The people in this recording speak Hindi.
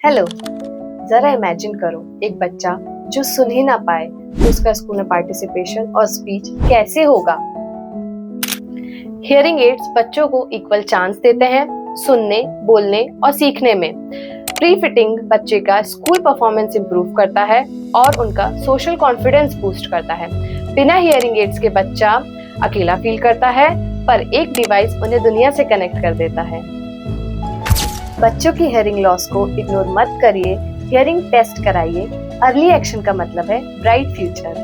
हेलो। जरा इमेजिन करो एक बच्चा जो सुन ही ना पाए, तो उसका स्कूल में पार्टिसिपेशन और स्पीच कैसे होगा। हियरिंग एड्स बच्चों को इक्वल चांस देते हैं सुनने, बोलने और सीखने में। प्री फिटिंग बच्चे का स्कूल परफॉर्मेंस इंप्रूव करता है और उनका सोशल कॉन्फिडेंस बूस्ट करता है। बिना हियरिंग एड्स के बच्चा अकेला फील करता है, पर एक डिवाइस उन्हें दुनिया से कनेक्ट कर देता है। बच्चों की हियरिंग लॉस को इग्नोर मत करिए, हियरिंग टेस्ट कराइए। अर्ली एक्शन का मतलब है ब्राइट फ्यूचर।